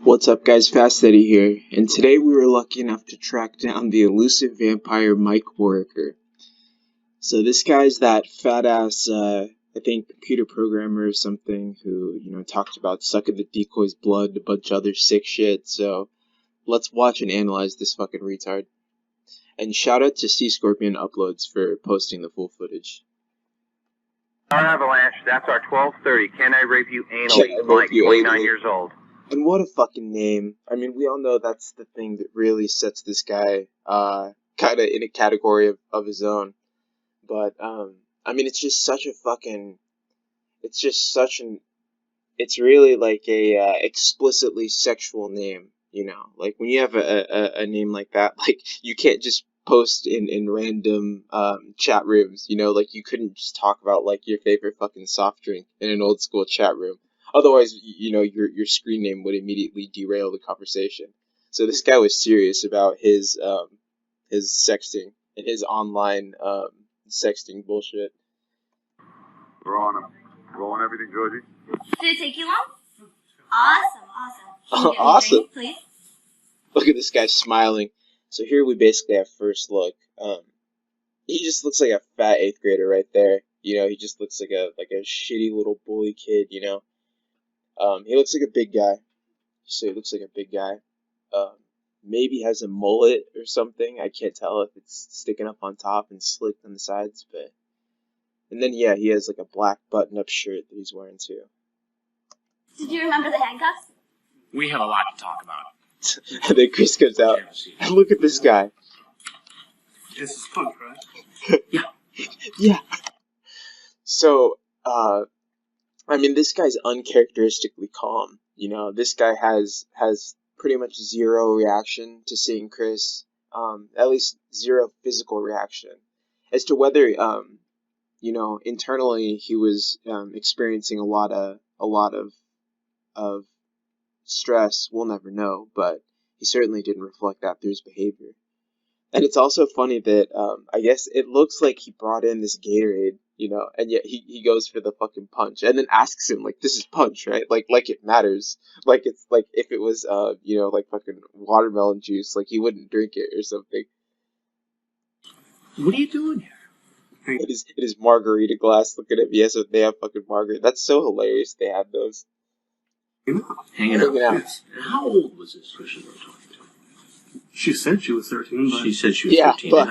What's up guys, Fast Eddie here, and today we were lucky enough to track down the elusive vampire Mike Warrecker. So this guy's that fat ass, I think computer programmer or something who, talked about sucking the decoy's blood, a bunch of other sick shit, so let's watch and analyze this fucking retard. And shout out to Sea Scorpion Uploads for posting the full footage. Our Avalanche, that's our 12:30. Can I rape you anally? Mike, 29 years old. And what a fucking name. I mean, we all know that's the thing that really sets this guy kind of in a category of his own. But, I mean, it's just such a fucking... It's really like a explicitly sexual name, Like, when you have a name like that, like, you can't just post in random chat rooms, Like, you couldn't just talk about, like, your favorite fucking soft drink in an old school chat room. Otherwise, your screen name would immediately derail the conversation. So this guy was serious about his sexting and his online sexting bullshit. We're on him. Rolling everything, Georgie. Did it take you long? Awesome. Awesome. Drink, please? Look at this guy smiling. So here we basically have first look. He just looks like a fat 8th grader right there. He just looks like a shitty little bully kid. He looks like a big guy. So he looks like a big guy. Maybe has a mullet or something. I can't tell if it's sticking up on top and slicked on the sides, but... And then, yeah, he has like a black button-up shirt that he's wearing too. Did you remember the handcuffs? We have a lot to talk about. And then Chris comes out. And look at this guy. This is punk, right? Yeah. Yeah. So, I mean, this guy's uncharacteristically calm. This guy has pretty much zero reaction to seeing Chris. At least zero physical reaction. As to whether, internally he was experiencing a lot of stress, we'll never know, but he certainly didn't reflect that through his behavior. And it's also funny that I guess it looks like he brought in this Gatorade, and yet he goes for the fucking punch, and then asks him, like, this is punch, right? Like it matters. Like, it's like if it was like fucking watermelon juice, like he wouldn't drink it or something. What are you doing here? It is margarita glass. Look at it. Yes, they have fucking margarita. That's so hilarious. They have those. Hanging out. Yes. How old was this person we're talking to? She said she was 13, but... She said she was 13. But,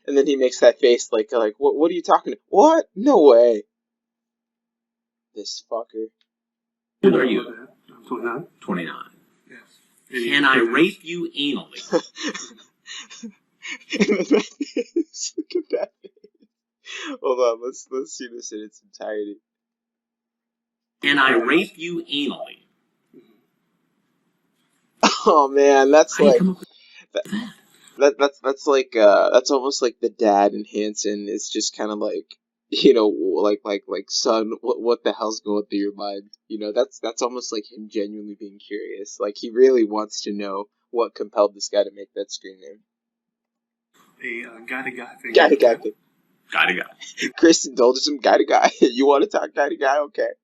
and then he makes that face like what are you talking to? What? No way. This fucker. How old are you? 29. 29. Yes. Can I rape you anally? Look at that face. Hold on, let's see this in its entirety. Can I rape you anally? Oh man, that's How do you like come up with that? that's like that's almost like the dad in Hanson is just kind of like like son, what the hell's going through your mind? That's almost like him genuinely being curious. Like he really wants to know what compelled this guy to make that screen name. A guy-to-guy thing. Guy-to-guy thing. Guy. Chris indulges him guy-to-guy. You want to talk guy-to-guy? Okay.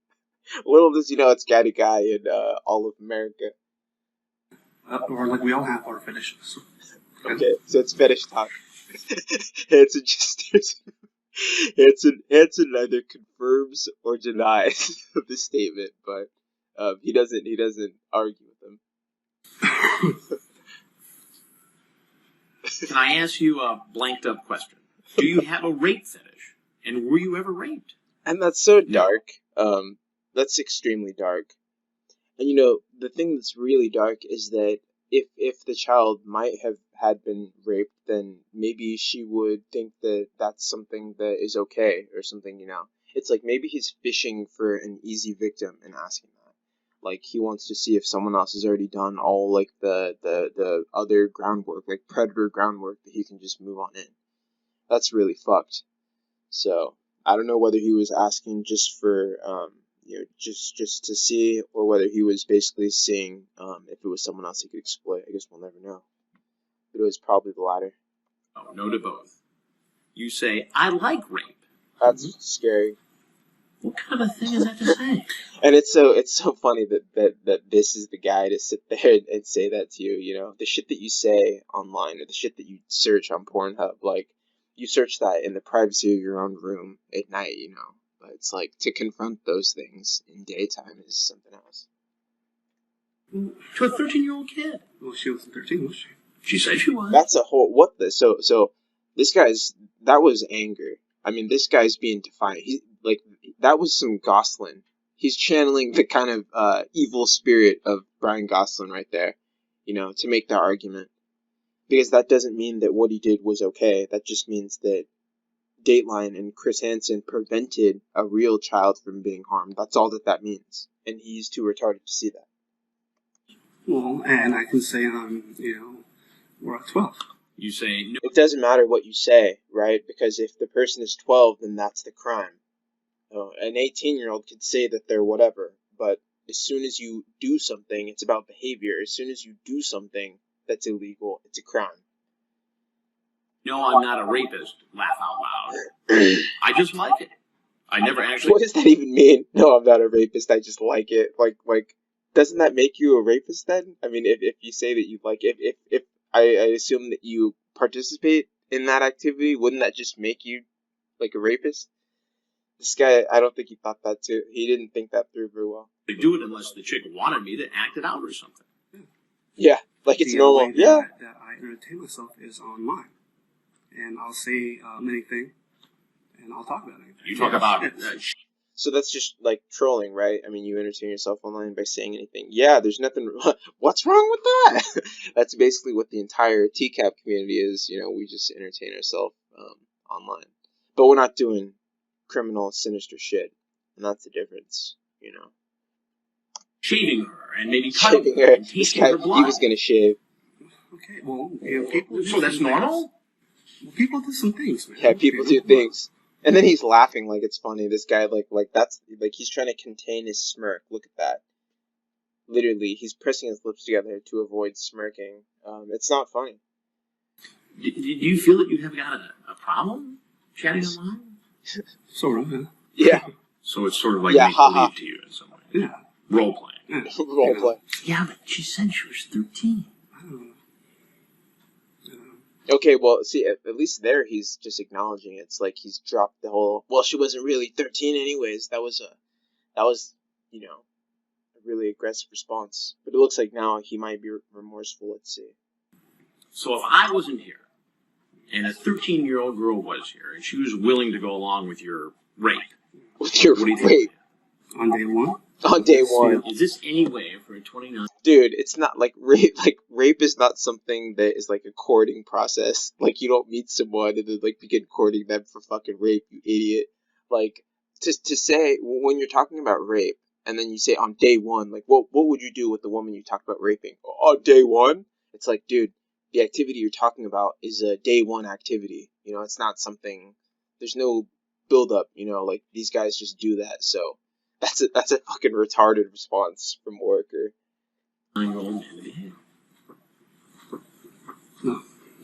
Little does it's guy-to-guy in all of America. Or like we all have our fetishes. Okay, so it's fetish talk. Hanson neither confirms or denies the statement, but he doesn't argue with them. Can I ask you a blanked up question? Do you have a rape fetish? And were you ever raped? And that's so dark. That's extremely dark. And the thing that's really dark is that if the child might have had been raped, then maybe she would think that that's something that is okay or something, It's like maybe he's fishing for an easy victim and asking that. Like he wants to see if someone else has already done all like the other groundwork, like predator groundwork, that he can just move on in. That's really fucked. So I don't know whether he was asking just for just to see, or whether he was basically seeing if it was someone else he could exploit. I guess we'll never know. But it was probably the latter. Oh, no to both. You say, I like rape. That's scary. What kind of a thing is that to say? And it's so funny that this is the guy to sit there and say that to you. You know, the shit that you say online or the shit that you search on Pornhub, like you search that in the privacy of your own room at night. You know, but it's like to confront those things in daytime is something else. To a 13-year-old kid. Well, she wasn't 13, was she? She said she was. That's a whole what the so this guy's that was anger. I mean, this guy's being defiant. He like that was some Gosling. He's channeling the kind of evil spirit of Brian Gosling right there, you know, to make that argument. Because that doesn't mean that what he did was okay. That just means that Dateline and Chris Hansen prevented a real child from being harmed. That's all that means. And he's too retarded to see that. Well, and I can say we're at 12. You say no. It doesn't matter what you say, right? Because if the person is 12, then that's the crime. An 18-year-old could say that they're whatever, but as soon as you do something, it's about behavior. As soon as you do something that's illegal, it's a crime. No, I'm not a rapist. Laugh out loud. I just like it. I never actually. What does that even mean? No, I'm not a rapist. I just like it. Like, doesn't that make you a rapist then? I mean, if you say that you like it, if I assume that you participate in that activity, wouldn't that just make you like a rapist? This guy, I don't think he thought that too. He didn't think that through very well. Do it unless the chick wanted me to act it out or something. Yeah, like it's The normal. way Yeah. that I entertain myself is online. And I'll say anything, and I'll talk about anything. You talk about So that's just like trolling, right? I mean, you entertain yourself online by saying anything. Yeah, there's nothing. What's wrong with that? That's basically what the entire TCAP community is. You know, we just entertain ourselves online, but we're not doing criminal, sinister shit, and that's the difference. You know, shaving her and maybe cutting shaving her her. and This tasting guy, her blood. he was gonna shave. Okay, well, people. So that's normal? Well, people do some things, man. Yeah, people do things. And then he's laughing like it's funny. This guy, like that's like he's trying to contain his smirk. Look at that. Literally, he's pressing his lips together to avoid smirking. It's not funny. Do you feel that you have got a problem chatting online? Sort of, yeah. Yeah, So it's sort of like Yeah, make haha. believe to you in some way. Yeah. Role playing. Yeah. role play. Yeah, but she said she was 13. I don't know. Okay, well, see, at least there he's just acknowledging it. It's like he's dropped the whole. Well, she wasn't really 13, anyways. That was you know, a really aggressive response. But it looks like now he might be remorseful. Let's see. So if I wasn't here, and a 13-year-old girl was here, and she was willing to go along with your rape, With your what do you rape think? On day one? on day one. Is this any way for a 29? Dude, it's not like rape. Like rape is not something that is like a courting process. Like you don't meet someone and then like begin courting them for fucking rape, you idiot. Like to say when you're talking about rape and then you say on day one, like what would you do with the woman you talked about raping on day one? It's like, dude, the activity you're talking about is a day one activity. You know, it's not something. There's no build up. You know, like these guys just do that. So that's a fucking retarded response from Warrecker. 9-year-old man to behave.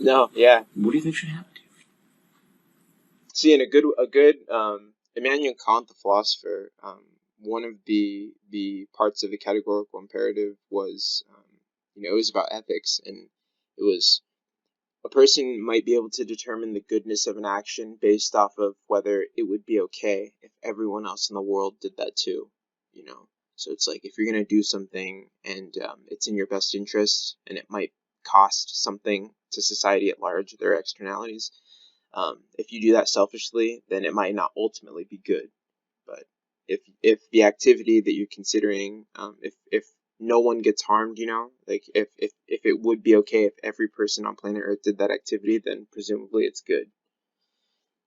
No, yeah. What do you think should happen to you? See, and a good Immanuel Kant, the philosopher, one of the parts of the categorical imperative was, it was about ethics, and it was a person might be able to determine the goodness of an action based off of whether it would be okay if everyone else in the world did that too, you know. So it's like if you're gonna do something and it's in your best interest and it might cost something to society at large, there are externalities. If you do that selfishly, then it might not ultimately be good. But if the activity that you're considering, if no one gets harmed, you know, like if it would be okay if every person on planet Earth did that activity, then presumably it's good.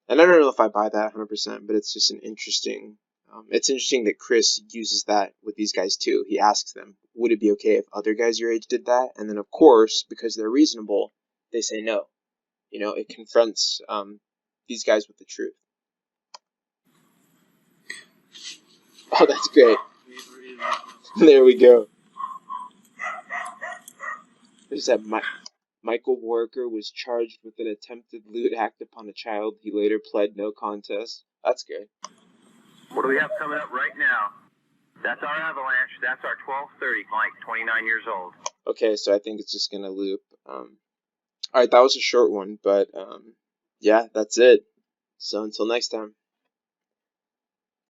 And I don't know if I buy that 100%, but it's just an interesting. It's interesting that Chris uses that with these guys too. He asks them, "Would it be okay if other guys your age did that?" And then, of course, because they're reasonable, they say no. You know, it confronts these guys with the truth. Oh, that's great. There we go. There's that Michael Warrecker was charged with an attempted lewd act upon a child. He later pled no contest. That's good. What do we have coming up right now? That's our avalanche. That's our 12:30. Mike, 29 years old. Okay, so I think it's just gonna loop. All right, that was a short one, but yeah, that's it. So until next time.